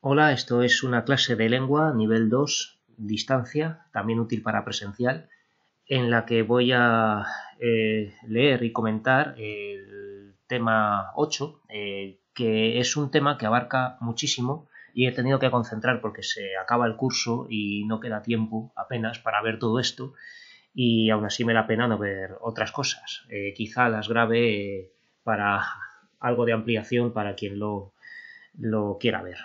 Hola, esto es una clase de lengua nivel 2, distancia, también útil para presencial, en la que voy a leer y comentar el tema 8, que es un tema que abarca muchísimo y he tenido que concentrar porque se acaba el curso y no queda tiempo apenas para ver todo esto y aún así me da pena no ver otras cosas. Quizá las grabe para algo de ampliación para quien lo quiera ver.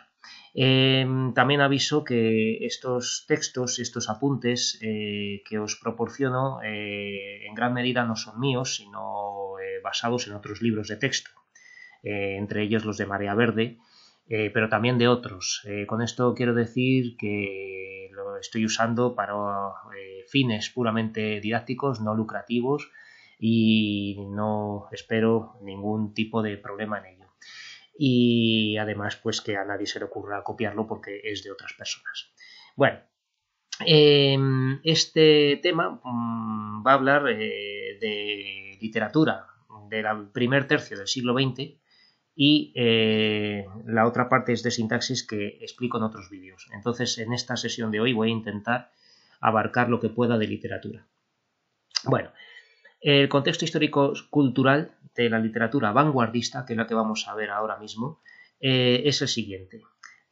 También aviso que estos textos, estos apuntes que os proporciono en gran medida no son míos, sino basados en otros libros de texto, entre ellos los de Marea Verde, pero también de otros. Con esto quiero decir que lo estoy usando para fines puramente didácticos, no lucrativos, y no espero ningún tipo de problema en ello. Y además pues que a nadie se le ocurra copiarlo porque es de otras personas. Bueno, este tema va a hablar de literatura del primer tercio del siglo XX y la otra parte es de sintaxis que explico en otros vídeos. Entonces en esta sesión de hoy voy a intentar abarcar lo que pueda de literatura. Bueno, el contexto histórico-cultural de la literatura vanguardista, que es la que vamos a ver ahora mismo, es el siguiente.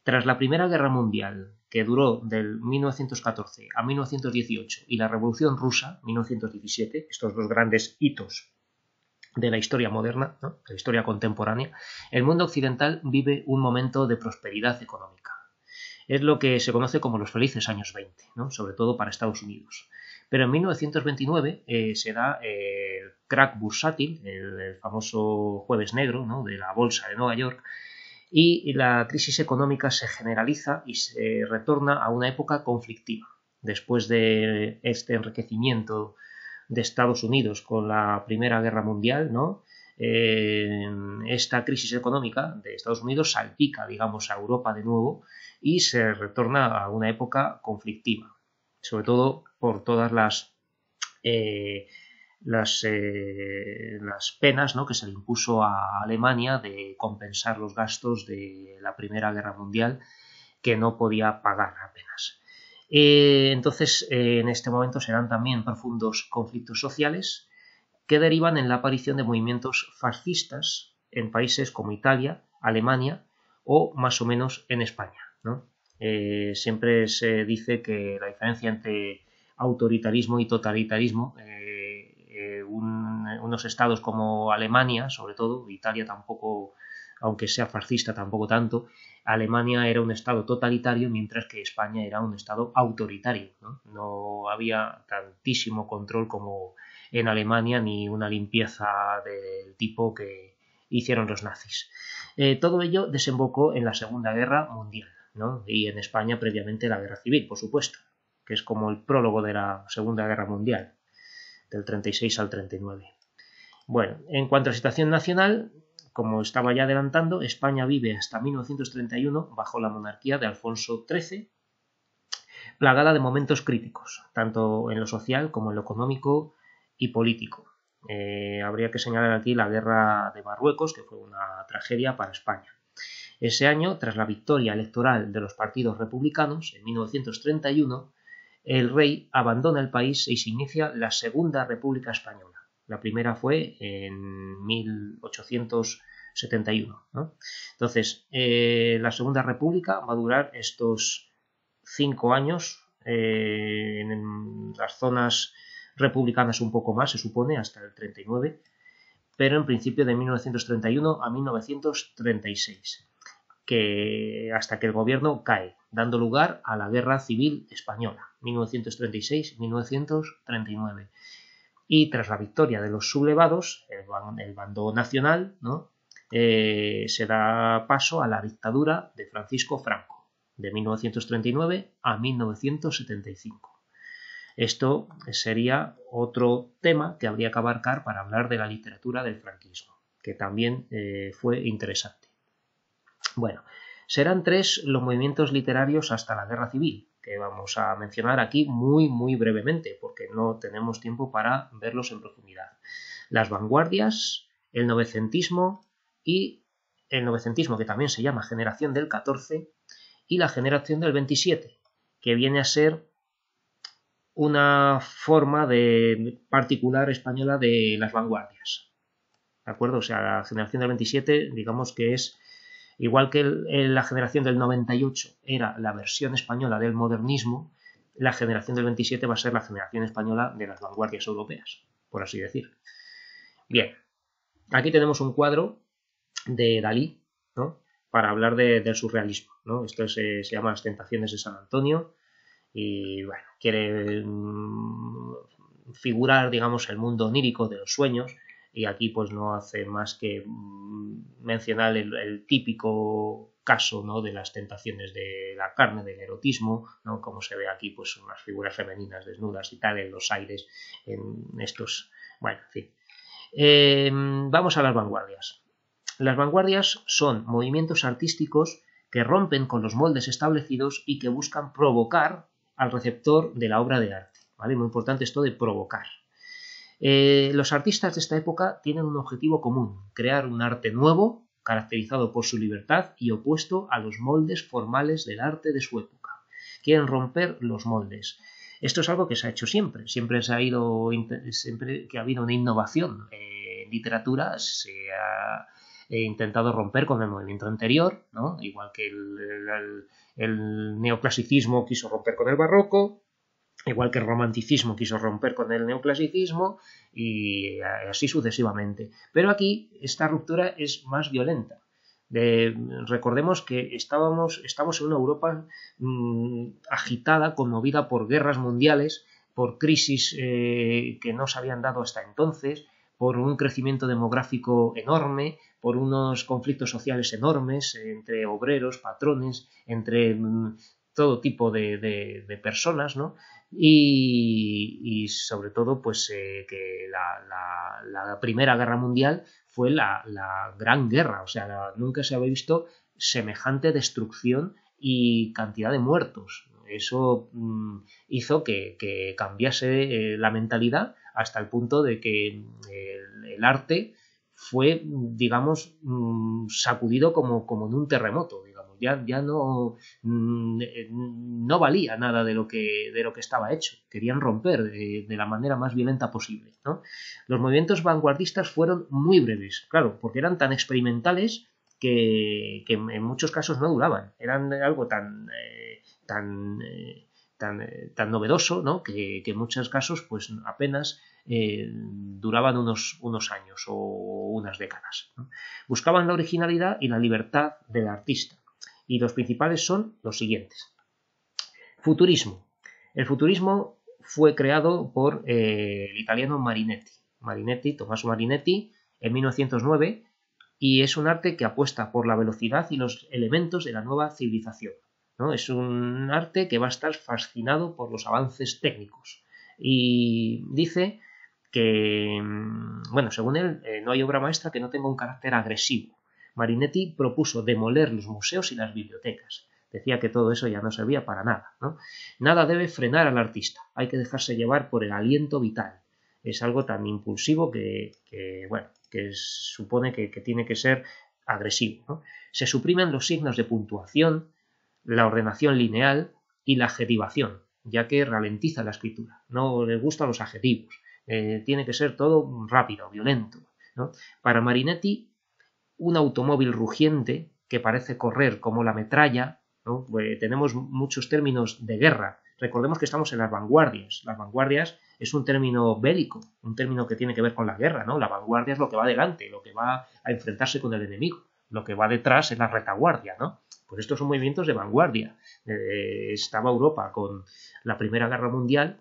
Tras la Primera Guerra Mundial, que duró del 1914 a 1918, y la Revolución Rusa, 1917, estos dos grandes hitos de la historia moderna, ¿no?, de la historia contemporánea, el mundo occidental vive un momento de prosperidad económica. Es lo que se conoce como los felices años 20, ¿no?, sobre todo para Estados Unidos. Pero en 1929 se da el crack bursátil, el famoso jueves negro, ¿no?, de la bolsa de Nueva York, y la crisis económica se generaliza y se retorna a una época conflictiva. Después de este enriquecimiento de Estados Unidos con la Primera Guerra Mundial, ¿no?, esta crisis económica de Estados Unidos salpica, digamos, a Europa de nuevo y se retorna a una época conflictiva, sobre todo por todas las penas, ¿no?, que se le impuso a Alemania de compensar los gastos de la Primera Guerra Mundial que no podía pagar apenas. Entonces, en este momento serán también profundos conflictos sociales que derivan en la aparición de movimientos fascistas en países como Italia, Alemania o más o menos en España, ¿no? Siempre se dice que la diferencia entre autoritarismo y totalitarismo, unos estados como Alemania, sobre todo, Italia tampoco, aunque sea fascista, tampoco tanto, Alemania era un estado totalitario, mientras que España era un estado autoritario, ¿no? No había tantísimo control como en Alemania ni una limpieza del tipo que hicieron los nazis. Todo ello desembocó en la Segunda Guerra Mundial, ¿no?, y en España previamente la Guerra Civil, por supuesto, que es como el prólogo de la Segunda Guerra Mundial, del 36 al 39. Bueno, en cuanto a la situación nacional, como estaba ya adelantando, España vive hasta 1931 bajo la monarquía de Alfonso XIII, plagada de momentos críticos, tanto en lo social como en lo económico y político. Habría que señalar aquí la guerra de Marruecos, que fue una tragedia para España. Ese año, tras la victoria electoral de los partidos republicanos, en 1931, el rey abandona el país y se inicia la Segunda República Española. La primera fue en 1871, ¿no? Entonces, la Segunda República va a durar estos 5 años, en las zonas republicanas un poco más, se supone, hasta el 39, pero en principio de 1931 a 1936, que hasta que el gobierno cae, dando lugar a la Guerra Civil Española, 1936-1939. Y tras la victoria de los sublevados, el bando nacional, ¿no?, se da paso a la dictadura de Francisco Franco, de 1939 a 1975. Esto sería otro tema que habría que abarcar para hablar de la literatura del franquismo, que también fue interesante. Bueno, serán 3 los movimientos literarios hasta la Guerra Civil, que vamos a mencionar aquí muy brevemente, porque no tenemos tiempo para verlos en profundidad. Las vanguardias, el novecentismo y el novecentismo, que también se llama Generación del 14, y la generación del 27, que viene a ser una forma particular española de las vanguardias. ¿De acuerdo? O sea, la generación del 27, digamos que es igual que la generación del 98 era la versión española del modernismo, la generación del 27 va a ser la generación española de las vanguardias europeas, por así decir. Bien, aquí tenemos un cuadro de Dalí, ¿no? Para hablar del surrealismo, ¿no? Esto se llama Las tentaciones de San Antonio y, bueno, quiere figurar, digamos, el mundo onírico de los sueños, y aquí pues no hace más que mencionar el típico caso, ¿no?, de las tentaciones de la carne, del erotismo, ¿no?, como se ve aquí, pues unas figuras femeninas desnudas y tal, en los aires, en estos, bueno, en fin. Vamos a las vanguardias. Las vanguardias son movimientos artísticos que rompen con los moldes establecidos y que buscan provocar al receptor de la obra de arte, ¿vale? Muy importante esto de provocar. Los artistas de esta época tienen un objetivo común: crear un arte nuevo, caracterizado por su libertad y opuesto a los moldes formales del arte de su época. Quieren romper los moldes. Esto es algo que se ha hecho siempre. Siempre que ha habido una innovación en literatura, se ha intentado romper con el movimiento anterior, ¿no? Igual que el neoclasicismo quiso romper con el barroco, igual que el romanticismo quiso romper con el neoclasicismo, y así sucesivamente. Pero aquí esta ruptura es más violenta. Recordemos que estamos en una Europa agitada, conmovida por guerras mundiales, por crisis que no se habían dado hasta entonces, por un crecimiento demográfico enorme, por unos conflictos sociales enormes entre obreros, patrones, entre todo tipo de personas, ¿no? Y sobre todo, pues que la Primera Guerra Mundial fue la gran guerra. O sea, nunca se había visto semejante destrucción y cantidad de muertos. Eso hizo que cambiase la mentalidad, hasta el punto de que el arte fue, digamos, sacudido como en un terremoto, digamos. Ya no valía nada de lo que estaba hecho. Querían romper de la manera más violenta posible, ¿no? Los movimientos vanguardistas fueron muy breves, claro, porque eran tan experimentales que en muchos casos no duraban. Eran algo tan novedoso, ¿no?, que en muchos casos pues apenas duraban unos años o unas décadas, ¿no? Buscaban la originalidad y la libertad del artista, y los principales son los siguientes. Futurismo. El futurismo fue creado por el italiano Tommaso Marinetti, en 1909, y es un arte que apuesta por la velocidad y los elementos de la nueva civilización, ¿no? Es un arte que va a estar fascinado por los avances técnicos, y dice que, bueno, según él, no hay obra maestra que no tenga un carácter agresivo. Marinetti propuso demoler los museos y las bibliotecas. Decía que todo eso ya no servía para nada, ¿no? Nada debe frenar al artista, hay que dejarse llevar por el aliento vital. Es algo tan impulsivo que supone que tiene que ser agresivo, ¿no? Se suprimen los signos de puntuación, la ordenación lineal y la adjetivación, ya que ralentiza la escritura. No les gustan los adjetivos. Tiene que ser todo rápido, violento, ¿no? Para Marinetti, un automóvil rugiente que parece correr como la metralla, ¿no? Pues tenemos muchos términos de guerra. Recordemos que estamos en las vanguardias. Las vanguardias es un término bélico, un término que tiene que ver con la guerra, ¿no? La vanguardia es lo que va adelante, lo que va a enfrentarse con el enemigo. Lo que va detrás es la retaguardia, ¿no? Pues estos son movimientos de vanguardia. Estaba Europa con la Primera Guerra Mundial,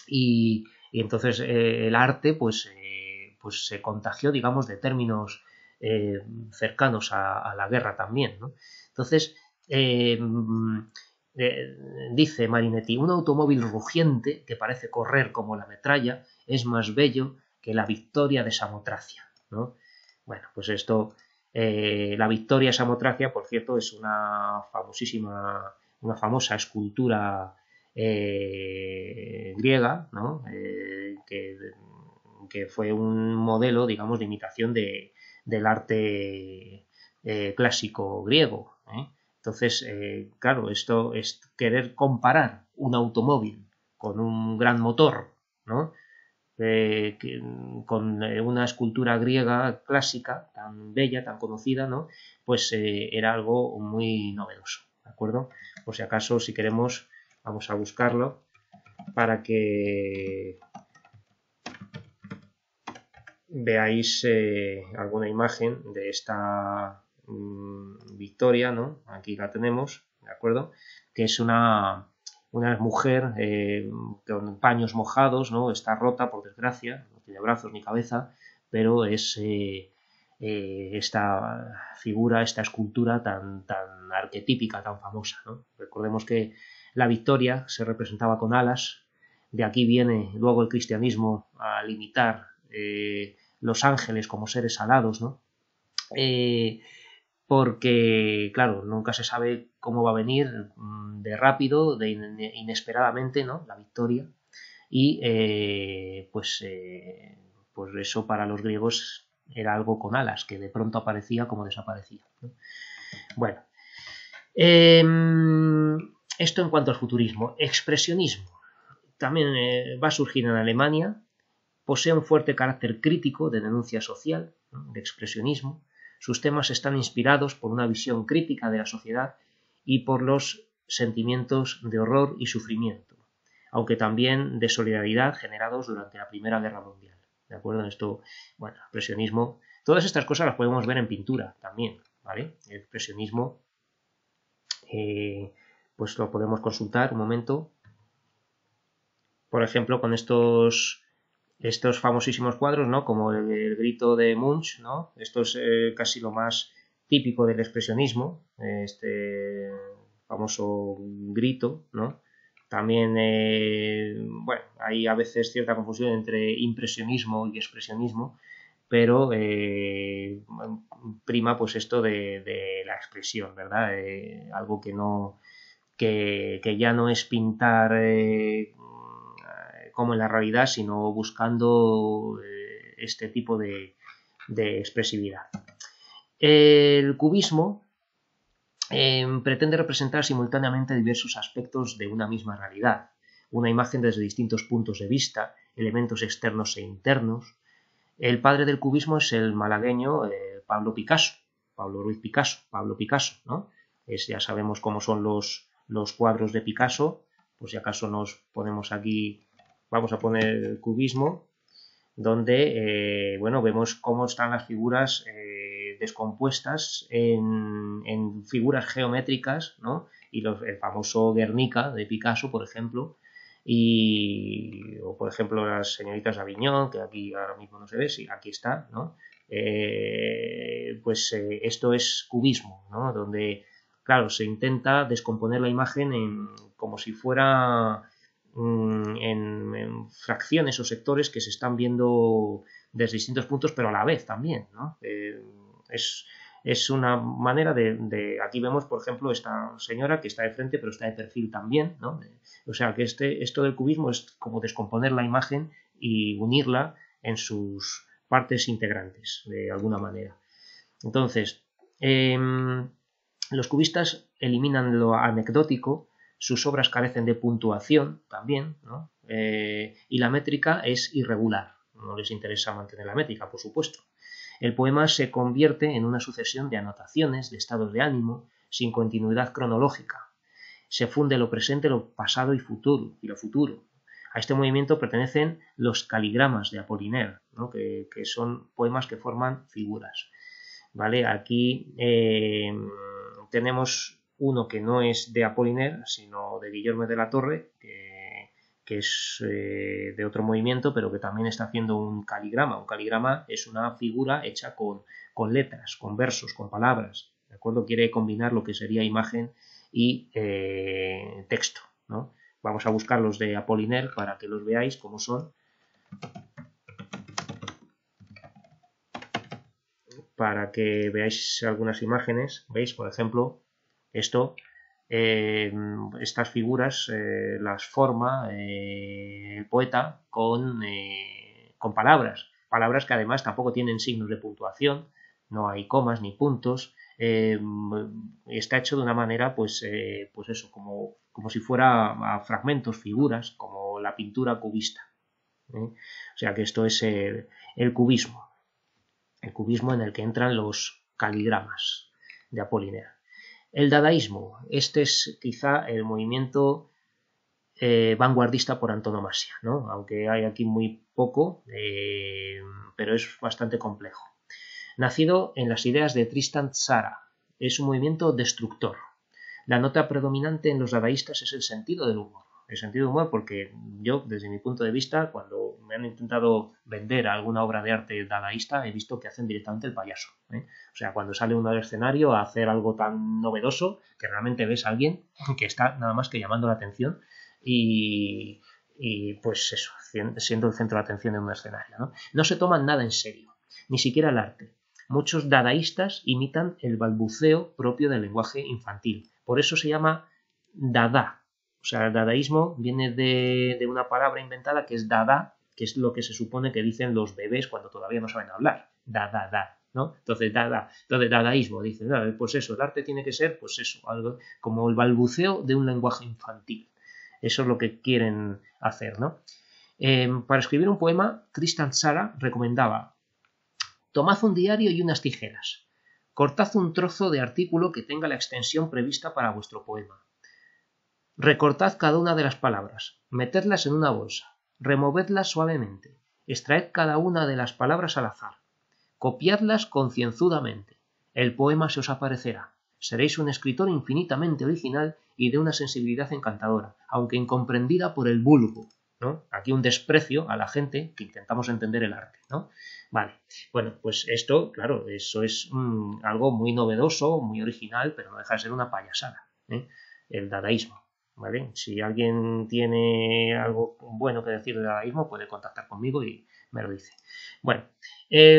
y entonces el arte pues se contagió, digamos, de términos cercanos a la guerra también, ¿no? Entonces dice Marinetti: un automóvil rugiente que parece correr como la metralla es más bello que la victoria de Samotracia, ¿no? Bueno, pues esto, la victoria de Samotracia, por cierto, es una famosa escultura griega, ¿no? Que fue un modelo, digamos, de imitación del arte clásico griego, ¿eh? Entonces, claro, esto es querer comparar un automóvil con un gran motor, ¿no? Con una escultura griega clásica, tan bella, tan conocida, ¿no? Pues era algo muy novedoso, ¿de acuerdo? Por si acaso, si queremos, vamos a buscarlo para que veáis alguna imagen de esta Victoria, ¿no? Aquí la tenemos, ¿de acuerdo? Que es una mujer con paños mojados, ¿no? Está rota, por desgracia, no tiene brazos ni cabeza, pero es esta figura, esta escultura tan arquetípica, tan famosa, ¿no? Recordemos que la Victoria se representaba con alas, de aquí viene luego el cristianismo a limitar los ángeles como seres alados, ¿no? Porque, claro, nunca se sabe cómo va a venir de rápido, de inesperadamente, ¿no? La victoria. Y pues eso para los griegos era algo con alas, que de pronto aparecía como desaparecía, ¿no? Bueno, esto en cuanto al futurismo. Expresionismo. También va a surgir en Alemania. Posee un fuerte carácter crítico de denuncia social, ¿no? De expresionismo. Sus temas están inspirados por una visión crítica de la sociedad y por los sentimientos de horror y sufrimiento, aunque también de solidaridad generados durante la Primera Guerra Mundial. ¿De acuerdo? Esto, bueno, expresionismo, todas estas cosas las podemos ver en pintura también, ¿vale? El expresionismo, pues lo podemos consultar un momento. Por ejemplo, con estos famosísimos cuadros, ¿no? Como el grito de Munch, ¿no? Esto es casi lo más típico del expresionismo, este famoso grito, ¿no? También, bueno, hay a veces cierta confusión entre impresionismo y expresionismo, pero prima pues esto de la expresión, ¿verdad? Algo que no que ya no es pintar como en la realidad, sino buscando este tipo de expresividad. El cubismo pretende representar simultáneamente diversos aspectos de una misma realidad, una imagen desde distintos puntos de vista, elementos externos e internos. El padre del cubismo es el malagueño Pablo Picasso, Pablo Ruiz Picasso, Pablo Picasso, ¿no? Ya sabemos cómo son los cuadros de Picasso, pues si acaso nos ponemos aquí, vamos a poner el cubismo, donde bueno, vemos cómo están las figuras descompuestas en figuras geométricas, ¿no? Y el famoso Guernica de Picasso, por ejemplo, o por ejemplo las señoritas de Aviñón, que aquí ahora mismo no se ve, sí, aquí está, ¿no? Pues esto es cubismo, ¿no? Donde, claro, se intenta descomponer la imagen como si fuera en fracciones o sectores que se están viendo desde distintos puntos, pero a la vez también, ¿no? Es una manera aquí vemos, por ejemplo, esta señora que está de frente, pero está de perfil también, ¿no? O sea, que esto del cubismo es como descomponer la imagen y unirla en sus partes integrantes, de alguna manera. Entonces, los cubistas eliminan lo anecdótico, sus obras carecen de puntuación también, ¿no? Y la métrica es irregular. No les interesa mantener la métrica, por supuesto. El poema se convierte en una sucesión de anotaciones, de estados de ánimo, sin continuidad cronológica. Se funde lo presente, lo pasado y lo futuro. A este movimiento pertenecen los caligramas de Apollinaire, ¿no? que son poemas que forman figuras. ¿Vale? Aquí tenemos uno que no es de Apollinaire, sino de Guillermo de la Torre, que es de otro movimiento, pero que también está haciendo un caligrama. Un caligrama es una figura hecha con letras, con versos, con palabras, ¿de acuerdo? Quiere combinar lo que sería imagen y texto, ¿no? Vamos a buscar los de Apollinaire para que los veáis cómo son. Para que veáis algunas imágenes. ¿Veis? Por ejemplo, estas figuras las forma el poeta con palabras que además tampoco tienen signos de puntuación, no hay comas ni puntos, está hecho de una manera, pues eso, como si fuera a fragmentos, figuras, como la pintura cubista. O sea que esto es el cubismo en el que entran los caligramas de Apollinaire. El dadaísmo, este es quizá el movimiento vanguardista por antonomasia, ¿no? Aunque hay aquí muy poco, pero es bastante complejo. Nacido en las ideas de Tristan Tzara, es un movimiento destructor. La nota predominante en los dadaístas es el sentido del humor. El sentido del humor porque yo, desde mi punto de vista, cuando me han intentado vender alguna obra de arte dadaísta, he visto que hacen directamente el payaso. O sea, cuando sale uno al escenario a hacer algo tan novedoso que realmente ves a alguien que está nada más que llamando la atención y pues eso, siendo el centro de atención de un escenario, ¿no? No se toman nada en serio, ni siquiera el arte. Muchos dadaístas imitan el balbuceo propio del lenguaje infantil. Por eso se llama dada. O sea, el dadaísmo viene de una palabra inventada que es dada, que es lo que se supone que dicen los bebés cuando todavía no saben hablar. Da, ¿no? Entonces, dadaísmo, dicen, pues eso, el arte tiene que ser, pues eso, algo como el balbuceo de un lenguaje infantil. Eso es lo que quieren hacer, ¿no? Para escribir un poema, Tristan Tzara recomendaba: tomad un diario y unas tijeras. Cortad un trozo de artículo que tenga la extensión prevista para vuestro poema. Recortad cada una de las palabras, metedlas en una bolsa, removedlas suavemente, extraed cada una de las palabras al azar, copiadlas concienzudamente. El poema se os aparecerá. Seréis un escritor infinitamente original y de una sensibilidad encantadora, aunque incomprendida por el vulgo, ¿no? Aquí un desprecio a la gente que intentamos entender el arte, ¿no? Vale, bueno, pues esto, claro, eso es algo muy novedoso, muy original, pero no deja de ser una payasada, el dadaísmo, ¿vale? Si alguien tiene algo bueno que decir del dadaísmo, puede contactar conmigo y me lo dice. Bueno,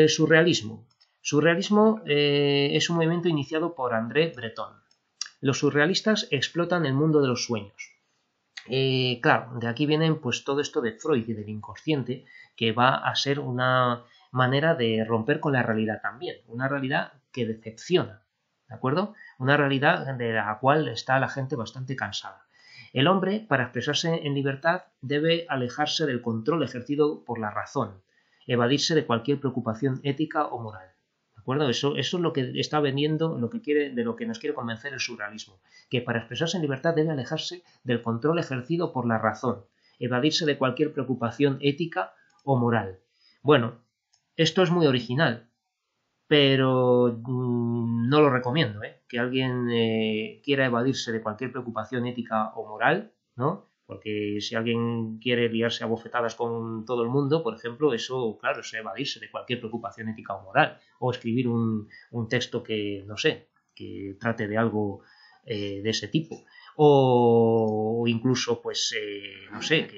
surrealismo. Surrealismo es un movimiento iniciado por André Breton. Los surrealistas explotan el mundo de los sueños. Claro, de aquí vienen pues todo esto de Freud y del inconsciente, que va a ser una manera de romper con la realidad también, una realidad que decepciona, ¿de acuerdo? Una realidad de la cual está la gente bastante cansada. El hombre, para expresarse en libertad, debe alejarse del control ejercido por la razón, evadirse de cualquier preocupación ética o moral. ¿De acuerdo? Eso es lo que está vendiendo, de lo que nos quiere convencer el surrealismo, que para expresarse en libertad debe alejarse del control ejercido por la razón, evadirse de cualquier preocupación ética o moral. Bueno, esto es muy original, pero no lo recomiendo, que alguien quiera evadirse de cualquier preocupación ética o moral, ¿no? Porque si alguien quiere liarse a bofetadas con todo el mundo, por ejemplo, eso, claro, es evadirse de cualquier preocupación ética o moral, o escribir un texto que, no sé, que trate de algo de ese tipo, o incluso, pues, no sé,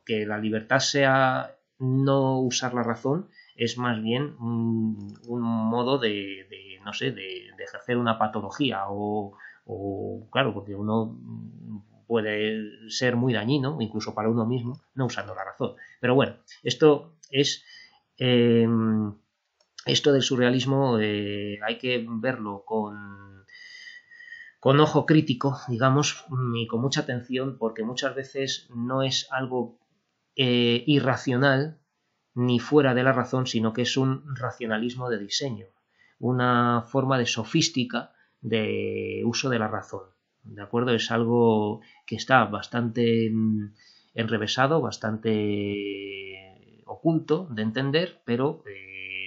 que la libertad sea no usar la razón, es más bien un modo no sé, de ejercer una patología o, claro, porque uno puede ser muy dañino, incluso para uno mismo, no usando la razón. Pero bueno, esto es... esto del surrealismo hay que verlo con ojo crítico, digamos, y con mucha atención, porque muchas veces no es algo irracional ni fuera de la razón, sino que es un racionalismo de diseño, una forma de sofística de uso de la razón. ¿De acuerdo? Es algo que está bastante enrevesado, bastante oculto de entender, pero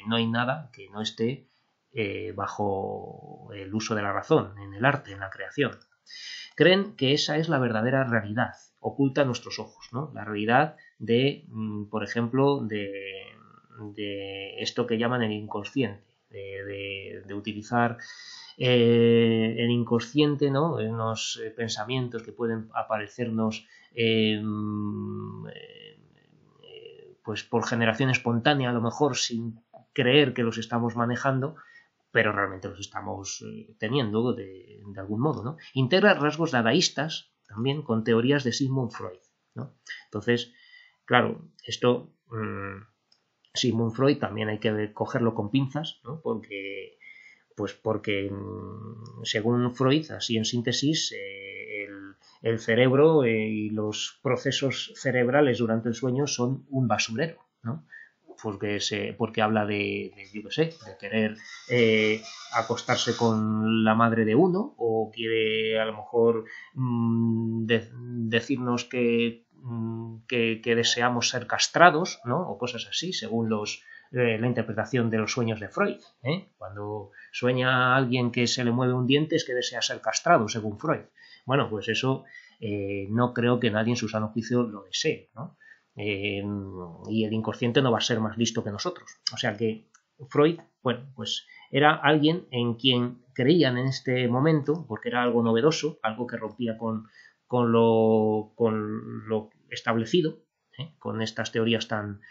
no hay nada que no esté bajo el uso de la razón, en el arte, en la creación. Creen que esa es la verdadera realidad, oculta a nuestros ojos, ¿no? La realidad de, por ejemplo, de esto que llaman el inconsciente, de utilizar el inconsciente, ¿no? Unos pensamientos que pueden aparecernos pues por generación espontánea, a lo mejor sin creer que los estamos manejando, pero realmente los estamos teniendo de algún modo, ¿no? Integra rasgos dadaístas también con teorías de Sigmund Freud, ¿no? Entonces, claro, esto Sigmund Freud también hay que cogerlo con pinzas, ¿no? Porque Pues porque, según Freud, así en síntesis, el cerebro y los procesos cerebrales durante el sueño son un basurero, ¿no? Porque habla yo qué sé, de querer acostarse con la madre de uno, o quiere a lo mejor decirnos que deseamos ser castrados, ¿no? O cosas así, según la interpretación de los sueños de Freud. Cuando sueña a alguien que se le mueve un diente es que desea ser castrado, según Freud. Bueno, pues eso no creo que nadie en su sano juicio lo desee, ¿no? Y el inconsciente no va a ser más listo que nosotros. O sea que Freud, bueno, pues era alguien en quien creían en este momento, porque era algo novedoso, algo que rompía con lo establecido, con estas teorías tan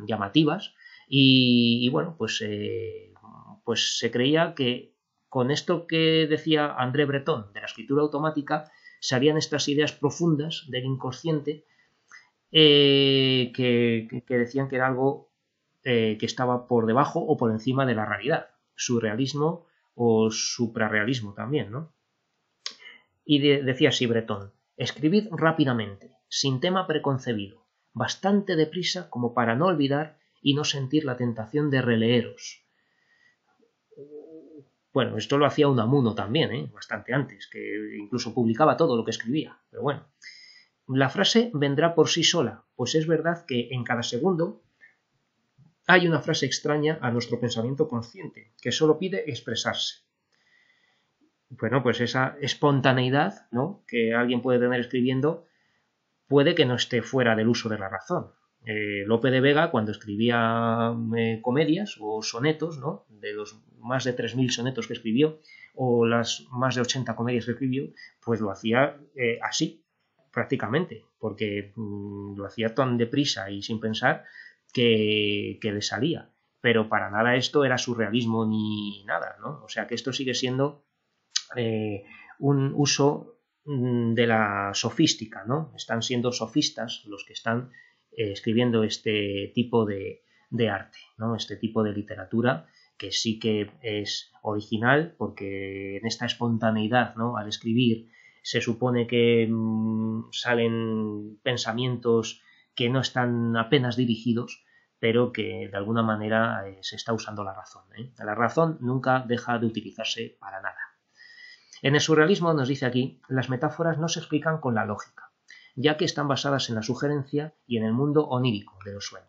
llamativas, y bueno, pues se creía que con esto que decía André Breton de la escritura automática, se harían estas ideas profundas del inconsciente, que decían que era algo que estaba por debajo o por encima de la realidad, surrealismo o suprarrealismo también, ¿no? Y decía así Breton: escribid rápidamente, sin tema preconcebido, bastante deprisa como para no olvidar y no sentir la tentación de releeros. Bueno, esto lo hacía Unamuno también, bastante antes, que incluso publicaba todo lo que escribía, pero bueno. La frase vendrá por sí sola, pues es verdad que en cada segundo hay una frase extraña a nuestro pensamiento consciente, que solo pide expresarse. Bueno, pues esa espontaneidad, ¿no?, que alguien puede tener escribiendo, puede que no esté fuera del uso de la razón. Lope de Vega, cuando escribía comedias o sonetos, ¿no?, de los más de 3.000 sonetos que escribió, o las más de 80 comedias que escribió, pues lo hacía así, prácticamente, porque lo hacía tan deprisa y sin pensar que le salía. Pero para nada esto era surrealismo ni nada, ¿no? O sea que esto sigue siendo un uso de la sofística, ¿no? Están siendo sofistas los que están escribiendo este tipo de arte, ¿no? Este tipo de literatura, que sí que es original, porque en esta espontaneidad, ¿no?, al escribir, se supone que salen pensamientos que no están apenas dirigidos, pero que de alguna manera se está usando la razón. La razón nunca deja de utilizarse para nada. En el surrealismo, nos dice aquí, las metáforas no se explican con la lógica, ya que están basadas en la sugerencia y en el mundo onírico de los sueños.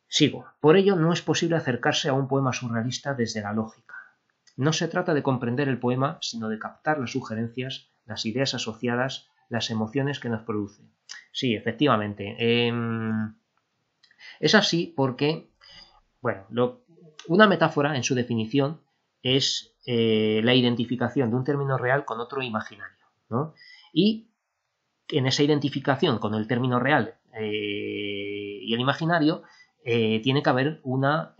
Sigo. Por ello, no es posible acercarse a un poema surrealista desde la lógica. No se trata de comprender el poema, sino de captar las sugerencias, las ideas asociadas, las emociones que nos produce. Sí, efectivamente. Es así porque, bueno, una metáfora, en su definición, es la identificación de un término real con otro imaginario, ¿no? Y en esa identificación con el término real y el imaginario tiene que haber una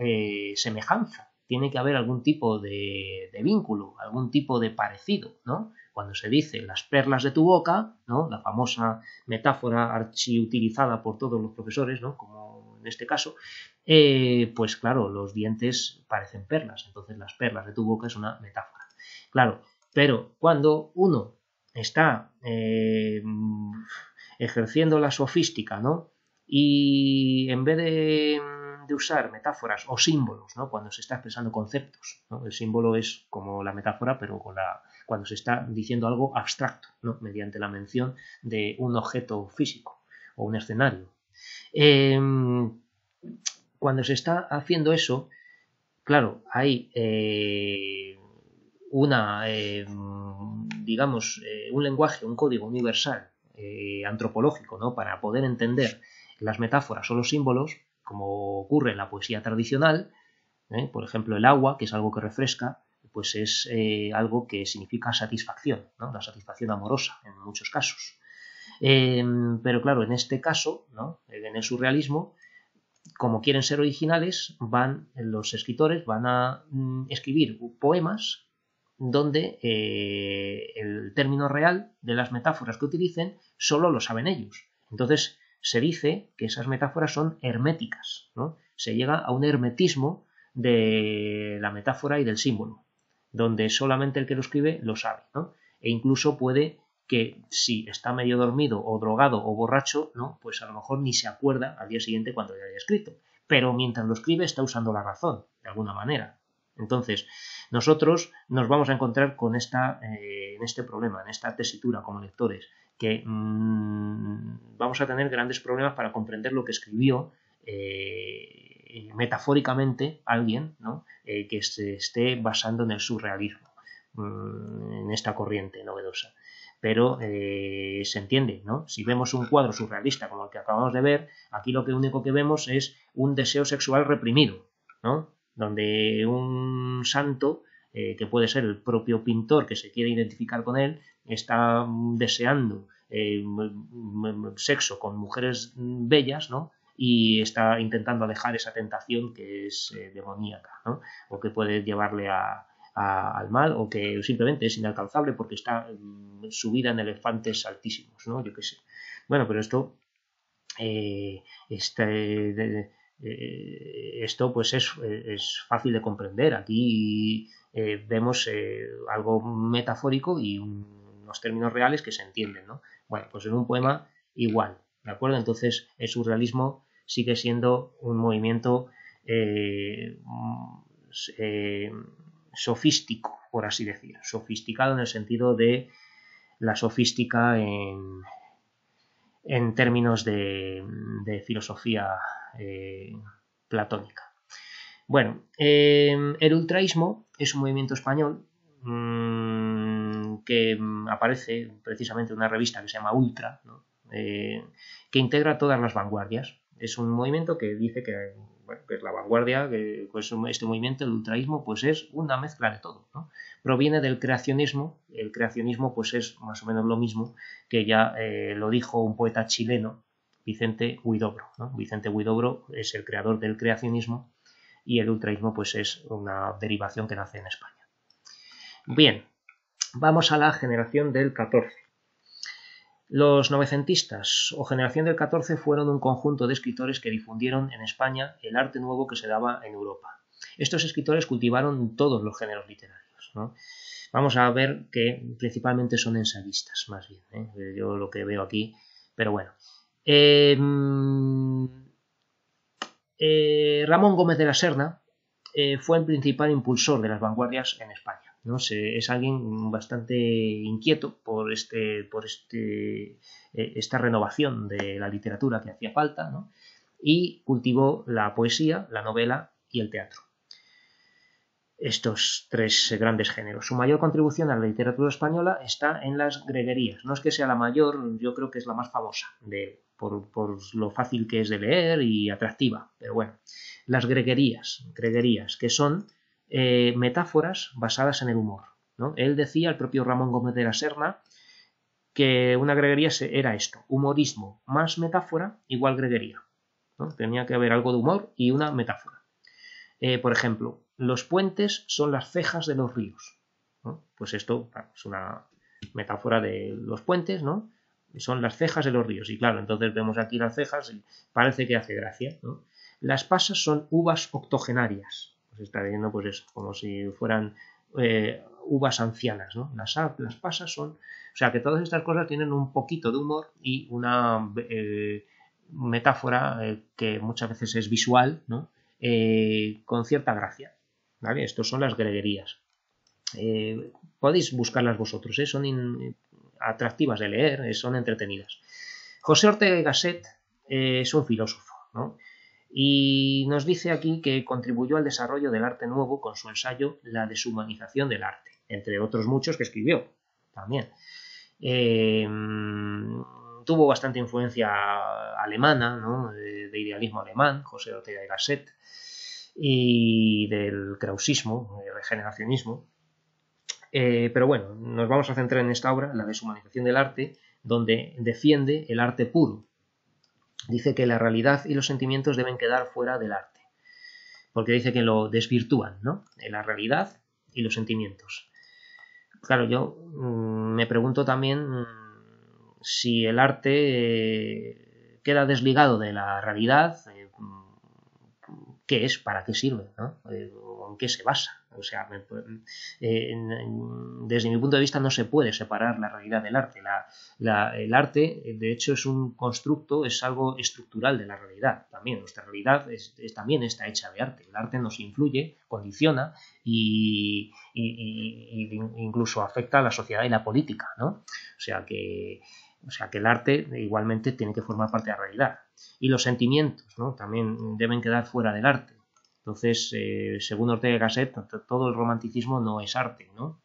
semejanza, tiene que haber algún tipo de vínculo, algún tipo de parecido, ¿no? Cuando se dice las perlas de tu boca, ¿no?, la famosa metáfora archiutilizada por todos los profesores, ¿no?, como en este caso, pues claro, los dientes parecen perlas, entonces las perlas de tu boca es una metáfora. Claro, pero cuando uno está ejerciendo la sofística, ¿no?, y en vez de usar metáforas o símbolos, ¿no?, cuando se está expresando conceptos, ¿no?, el símbolo es como la metáfora, pero cuando se está diciendo algo abstracto, ¿no?, mediante la mención de un objeto físico o un escenario. Cuando se está haciendo eso, claro, hay un lenguaje, un código universal antropológico, ¿no?, para poder entender las metáforas o los símbolos, como ocurre en la poesía tradicional. Por ejemplo, el agua, que es algo que refresca, pues es algo que significa satisfacción, ¿no?, la satisfacción amorosa en muchos casos. Pero claro, en este caso, ¿no?, en el surrealismo, como quieren ser originales, los escritores van a escribir poemas donde el término real de las metáforas que utilicen solo lo saben ellos. Entonces se dice que esas metáforas son herméticas, ¿no? Se llega a un hermetismo de la metáfora y del símbolo, donde solamente el que lo escribe lo sabe, ¿no? E incluso puede que si está medio dormido o drogado o borracho, ¿no? Pues a lo mejor ni se acuerda al día siguiente cuando ya haya escrito, pero mientras lo escribe está usando la razón, de alguna manera. Entonces, nosotros nos vamos a encontrar con en este problema, en esta tesitura como lectores, que vamos a tener grandes problemas para comprender lo que escribió metafóricamente alguien, ¿no? Que se esté basando en el surrealismo, en esta corriente novedosa. Pero se entiende, ¿no? Si vemos un cuadro surrealista como el que acabamos de ver, aquí lo único que vemos es un deseo sexual reprimido, ¿no? Donde un santo, que puede ser el propio pintor que se quiere identificar con él, está deseando sexo con mujeres bellas, ¿no? Y está intentando alejar esa tentación que es demoníaca, ¿no? O que puede llevarle al mal, o que simplemente es inalcanzable porque está subida en elefantes altísimos, ¿no? Yo qué sé. Bueno, pero esto esto pues es fácil de comprender. Aquí vemos algo metafórico y unos términos reales que se entienden, ¿no? Bueno, pues en un poema igual, ¿de acuerdo? Entonces el surrealismo sigue siendo un movimiento sofístico, por así decir, sofisticado en el sentido de la sofística en términos de filosofía platónica. Bueno, el ultraísmo es un movimiento español que aparece precisamente en una revista que se llama Ultra, ¿no? Que integra todas las vanguardias. Es un movimiento que dice que, bueno, que es la vanguardia, que pues este movimiento, el ultraísmo, pues es una mezcla de todo, ¿no? Proviene del creacionismo. El creacionismo pues es más o menos lo mismo que ya lo dijo un poeta chileno, Vicente Huidobro, ¿no? Vicente Huidobro es el creador del creacionismo y el ultraísmo pues es una derivación que nace en España. Bien, vamos a la generación del 14. Los novecentistas o generación del 14 fueron un conjunto de escritores que difundieron en España el arte nuevo que se daba en Europa. Estos escritores cultivaron todos los géneros literarios, ¿no? Vamos a ver que principalmente son ensayistas, más bien, ¿eh? Yo lo que veo aquí, pero bueno. Ramón Gómez de la Serna fue el principal impulsor de las vanguardias en España, ¿no? Es alguien bastante inquieto por esta renovación de la literatura que hacía falta, ¿no? Y cultivó la poesía, la novela y el teatro. Estos tres grandes géneros. Su mayor contribución a la literatura española está en las greguerías. No es que sea la mayor, yo creo que es la más famosa, por lo fácil que es de leer y atractiva. Pero bueno, las greguerías, que son metáforas basadas en el humor, ¿no? Él decía, el propio Ramón Gómez de la Serna, que una greguería era esto: humorismo más metáfora igual greguería, ¿no? Tenía que haber algo de humor y una metáfora. Por ejemplo, los puentes son las cejas de los ríos, ¿no? Pues esto es una metáfora de los puentes, ¿no? Son las cejas de los ríos. Y claro, entonces vemos aquí las cejas y parece que hace gracia, ¿no? Las pasas son uvas octogenarias. Pues está viendo pues eso, como si fueran uvas ancianas, ¿no? Las pasas son... O sea, que todas estas cosas tienen un poquito de humor y una metáfora que muchas veces es visual, ¿no? Con cierta gracia, ¿vale? Estos son las greguerías. Podéis buscarlas vosotros, son atractivas de leer, son entretenidas. José Ortega y Gasset es un filósofo, ¿no? Y nos dice aquí que contribuyó al desarrollo del arte nuevo con su ensayo La deshumanización del arte, entre otros muchos que escribió también. Tuvo bastante influencia alemana, ¿no? De idealismo alemán, José Ortega y Gasset, y del krausismo, el regeneracionismo. Pero bueno, nos vamos a centrar en esta obra, La deshumanización del arte, donde defiende el arte puro. Dice que la realidad y los sentimientos deben quedar fuera del arte, porque dice que lo desvirtúan, ¿no? La realidad y los sentimientos. Claro, yo me pregunto también si el arte queda desligado de la realidad, qué es, para qué sirve, ¿no? En qué se basa. O sea, desde mi punto de vista no se puede separar la realidad del arte. El arte, de hecho, es un constructo, es algo estructural de la realidad. También nuestra realidad también está hecha de arte. El arte nos influye, condiciona y incluso afecta a la sociedad y la política, ¿no? O sea que el arte igualmente tiene que formar parte de la realidad. Y los sentimientos, ¿no? También deben quedar fuera del arte. Entonces, según Ortega y Gasset, todo el romanticismo no es arte, ¿no?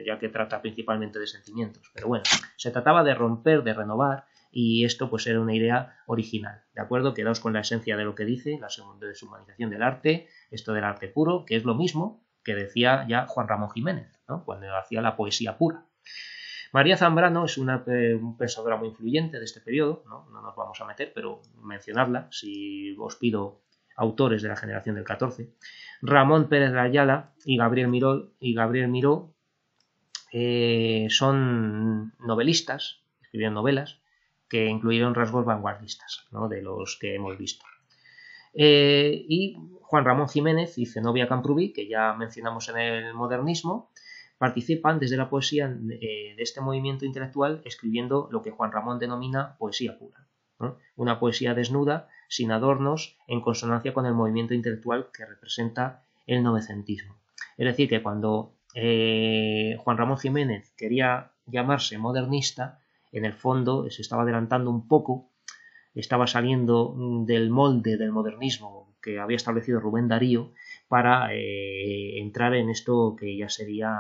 Ya que trata principalmente de sentimientos. Pero bueno, se trataba de romper, de renovar, y esto pues era una idea original, ¿de acuerdo? Quedaos con la esencia de lo que dice, la deshumanización del arte, esto del arte puro, que es lo mismo que decía ya Juan Ramón Jiménez, ¿no? Cuando hacía la poesía pura. María Zambrano es una pensadora muy influyente de este periodo, ¿no? No nos vamos a meter, pero mencionarla, si os pido autores de la generación del 14. Ramón Pérez de Ayala y Gabriel Miró son novelistas, escribieron novelas que incluyeron rasgos vanguardistas, ¿no? De los que hemos visto. Y Juan Ramón Jiménez y Zenobia Camprubí, que ya mencionamos en el modernismo, participan desde la poesía de este movimiento intelectual escribiendo lo que Juan Ramón denomina poesía pura, ¿no? Una poesía desnuda, sin adornos, en consonancia con el movimiento intelectual que representa el novecentismo. Es decir, que cuando Juan Ramón Jiménez quería llamarse modernista, en el fondo se estaba adelantando un poco, estaba saliendo del molde del modernismo que había establecido Rubén Darío para entrar en esto que ya sería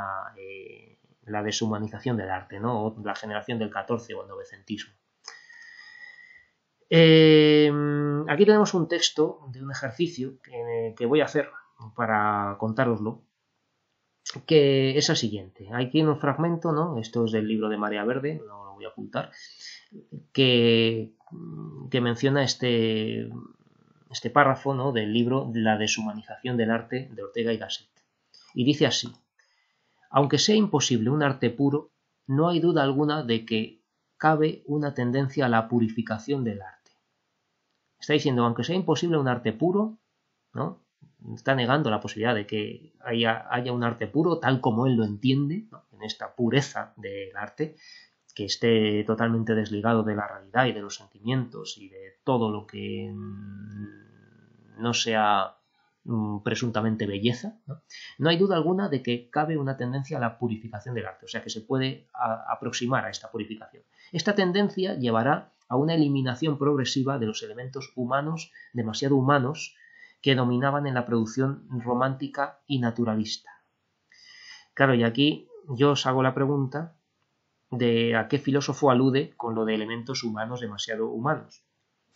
la deshumanización del arte, ¿no? O la generación del 14 o el novecentismo. Aquí tenemos un texto de un ejercicio que voy a hacer para contároslo, que es el siguiente. Aquí en un fragmento, ¿no? Esto es del libro de Marea Verde, no lo voy a ocultar, que menciona este párrafo, ¿no? Del libro La deshumanización del arte de Ortega y Gasset. Y dice así: aunque sea imposible un arte puro, no hay duda alguna de que cabe una tendencia a la purificación del arte. Está diciendo, aunque sea imposible un arte puro, ¿no? Está negando la posibilidad de que haya un arte puro tal como él lo entiende, ¿no? En esta pureza del arte, que esté totalmente desligado de la realidad y de los sentimientos y de todo lo que no sea presuntamente belleza, ¿no? No hay duda alguna de que cabe una tendencia a la purificación del arte, o sea que se puede aproximar a esta purificación. Esta tendencia llevará a una eliminación progresiva de los elementos humanos, demasiado humanos, que dominaban en la producción romántica y naturalista. Claro, y aquí yo os hago la pregunta de a qué filósofo alude con lo de elementos humanos demasiado humanos.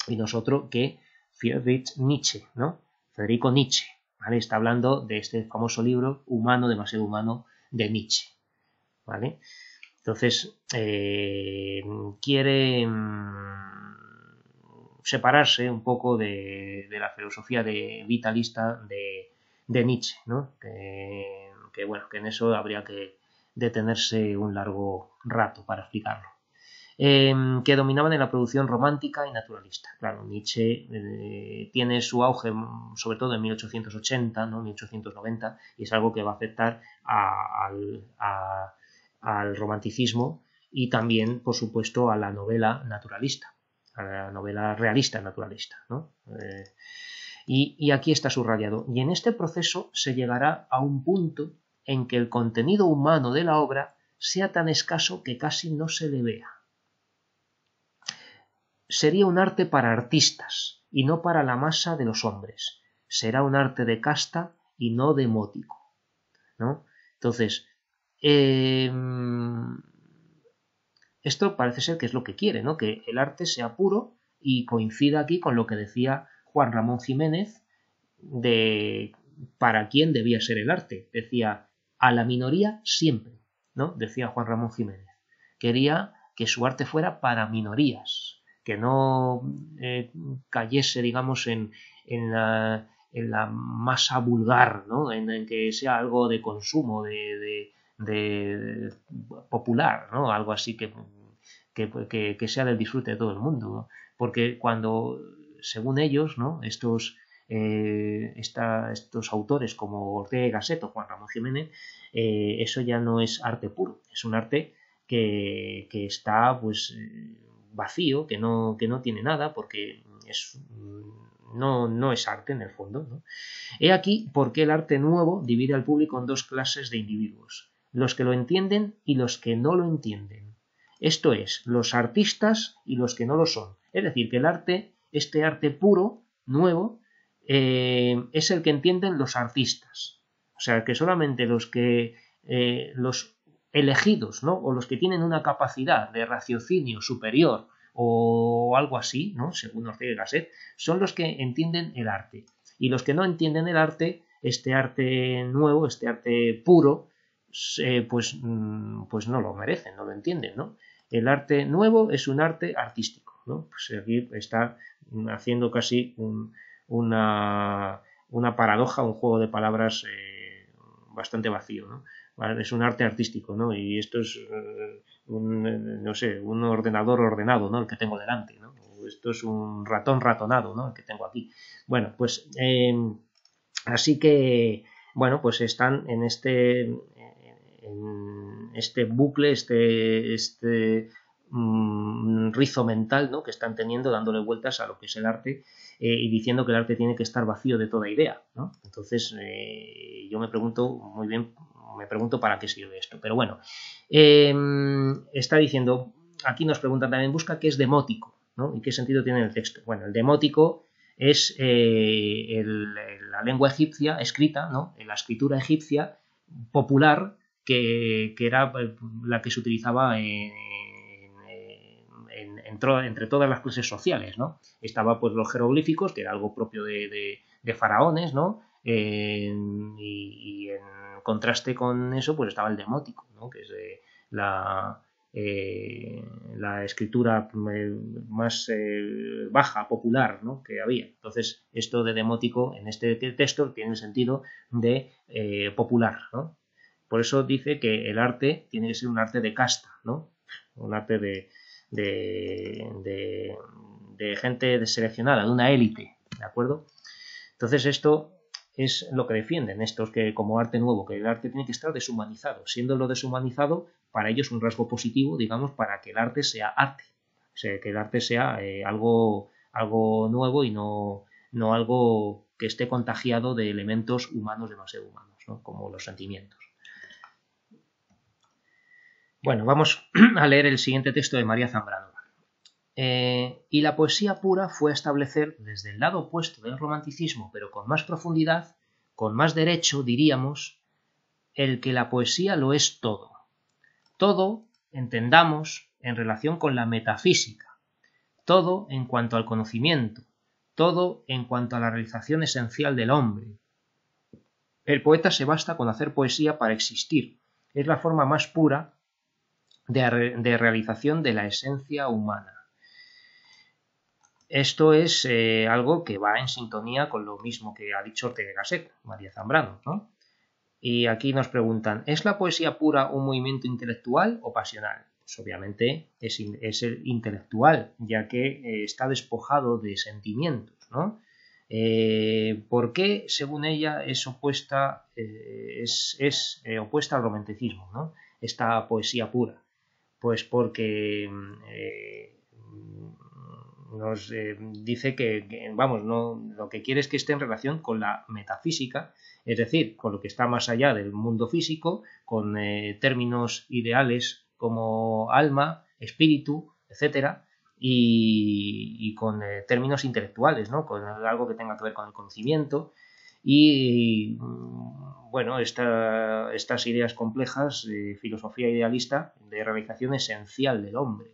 Y nosotros que Friedrich Nietzsche, ¿no? Federico Nietzsche, ¿vale? Está hablando de este famoso libro Humano, demasiado humano, de Nietzsche, ¿vale? Entonces, quiere separarse un poco de la filosofía vitalista de Nietzsche, ¿no? Que bueno, que en eso habría que detenerse un largo rato para explicarlo. Que dominaban en la producción romántica y naturalista. Claro, Nietzsche tiene su auge sobre todo en 1880, ¿no? 1890, y es algo que va a afectar al romanticismo y también, por supuesto, a la novela naturalista, a la novela realista naturalista, ¿no? Y aquí está subrayado. Y en este proceso se llegará a un punto en que el contenido humano de la obra sea tan escaso que casi no se le vea. Sería un arte para artistas y no para la masa de los hombres. Será un arte de casta y no de mótico, ¿no? Entonces, esto parece ser que es lo que quiere, ¿no? Que el arte sea puro y coincida aquí con lo que decía Juan Ramón Jiménez de para quién debía ser el arte. Decía, a la minoría siempre, ¿no? Decía Juan Ramón Jiménez. Quería que su arte fuera para minorías, que no cayese, digamos, en la masa vulgar, ¿no? En que sea algo de consumo, de popular, ¿no? Algo así que sea del disfrute de todo el mundo, ¿no? Porque cuando, según ellos, ¿no? Estos estos autores como Ortega y Gasset o Juan Ramón Jiménez, eso ya no es arte puro, es un arte que está pues vacío, que no tiene nada, porque no es arte en el fondo, ¿no? He aquí por qué el arte nuevo divide al público en dos clases de individuos, los que lo entienden y los que no lo entienden. Esto es, los artistas y los que no lo son. Es decir, que el arte, este arte puro, nuevo, es el que entienden los artistas. O sea, que solamente los elegidos, ¿no? O los que tienen una capacidad de raciocinio superior o algo así, ¿no? Según Ortega y Gasset, son los que entienden el arte. Y los que no entienden el arte, este arte nuevo, este arte puro, pues no lo merecen, no lo entienden, ¿no? El arte nuevo es un arte artístico, ¿no? Pues aquí está haciendo casi una paradoja, un juego de palabras bastante vacío, ¿no? Es un arte artístico, ¿no? Y esto es no sé, un ordenador ordenado, ¿no? El que tengo delante, ¿no? Esto es un ratón ratonado, ¿no? El que tengo aquí. Bueno, pues así que, bueno, pues están en este bucle, rizo mental, ¿no? Que están teniendo, dándole vueltas a lo que es el arte y diciendo que el arte tiene que estar vacío de toda idea, ¿no? Entonces yo me pregunto para qué sirve esto, pero bueno, está diciendo, aquí nos preguntan también, busca qué es demótico, ¿no? ¿Y qué sentido tiene el texto? Bueno, el demótico es la lengua egipcia escrita, ¿no? La escritura egipcia popular que era la que se utilizaba entre todas las clases sociales, ¿no? Estaba pues los jeroglíficos, que era algo propio de faraones, ¿no? Y en contraste con eso pues estaba el demótico, ¿no? Que es la escritura más baja, popular, ¿no? Que había. Entonces, esto de demótico en este texto tiene el sentido de popular, ¿no? Por eso dice que el arte tiene que ser un arte de casta, ¿no? Un arte de gente seleccionada, de una élite, ¿de acuerdo? Entonces esto es lo que defienden estos que como arte nuevo, que el arte tiene que estar deshumanizado, siendo lo deshumanizado para ellos un rasgo positivo, digamos, para que el arte sea arte, o sea, que el arte sea algo nuevo y no algo que esté contagiado de elementos humanos demasiado humanos, ¿no? Como los sentimientos. Bueno, vamos a leer el siguiente texto de María Zambrano. Y la poesía pura fue a establecer desde el lado opuesto del romanticismo, pero con más profundidad, con más derecho, diríamos, el que la poesía lo es todo. Todo, entendamos, en relación con la metafísica, todo en cuanto al conocimiento, todo en cuanto a la realización esencial del hombre. El poeta se basta con hacer poesía para existir. Es la forma más pura de realización de la esencia humana. Esto es algo que va en sintonía con lo mismo que ha dicho Ortega y Gasset, María Zambrano, ¿no? Y aquí nos preguntan, ¿es la poesía pura un movimiento intelectual o pasional? Pues obviamente es intelectual, ya que está despojado de sentimientos, ¿no? ¿Por qué, según ella, es opuesta al romanticismo, ¿no? Esta poesía pura? Pues porque nos dice que vamos, no, lo que quiere es que esté en relación con la metafísica, es decir, con lo que está más allá del mundo físico, con términos ideales como alma, espíritu, etcétera, y con términos intelectuales, ¿no? Con algo que tenga que ver con el conocimiento y bueno, estas ideas complejas de filosofía idealista de realización esencial del hombre.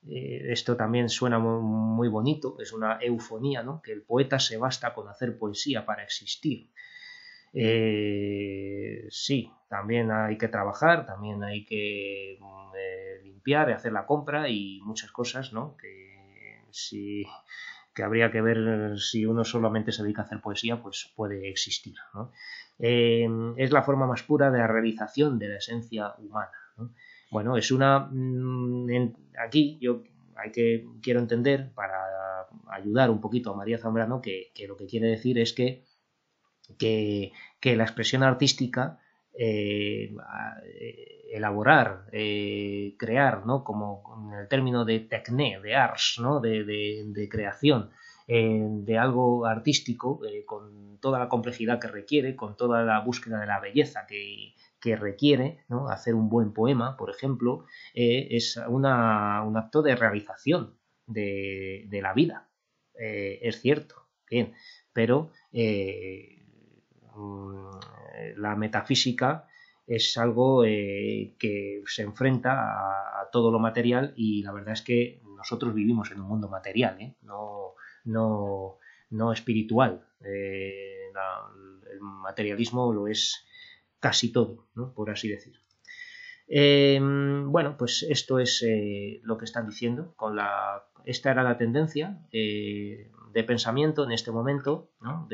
Esto también suena muy bonito, es una eufonía, ¿no? Que el poeta se basta con hacer poesía para existir. Sí, también hay que trabajar, también hay que limpiar y hacer la compra y muchas cosas, ¿no? Que habría que ver si uno solamente se dedica a hacer poesía, pues puede existir, ¿no? Es la forma más pura de la realización de la esencia humana, ¿no? Bueno, es una... Aquí yo quiero entender, para ayudar un poquito a María Zambrano, que lo que quiere decir es que la expresión artística, elaborar, crear, ¿no? Como en el término de techné, de arts, ¿no? de creación de algo artístico, con toda la complejidad que requiere, con toda la búsqueda de la belleza que requiere, ¿no? Hacer un buen poema, por ejemplo, es un acto de realización de la vida. Es cierto, bien, pero la metafísica es algo que se enfrenta a todo lo material, y la verdad es que nosotros vivimos en un mundo material, no espiritual. El materialismo lo es casi todo, ¿no? Por así decir. Bueno, pues esto es lo que están diciendo. Esta era la tendencia de pensamiento en este momento, ¿no?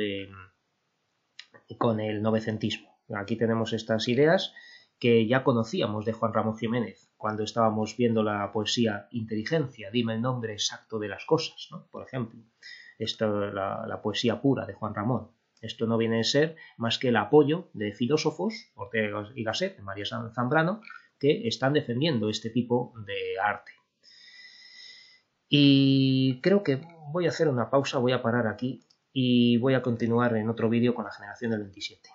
Con el novecentismo. Aquí tenemos estas ideas que ya conocíamos de Juan Ramón Jiménez cuando estábamos viendo la poesía Inteligencia, dime el nombre exacto de las cosas, ¿no? Por ejemplo, la poesía pura de Juan Ramón. Esto no viene a ser más que el apoyo de filósofos, Ortega y Gasset, María Zambrano, que están defendiendo este tipo de arte. Y creo que voy a hacer una pausa, voy a parar aquí y voy a continuar en otro vídeo con la generación del 27.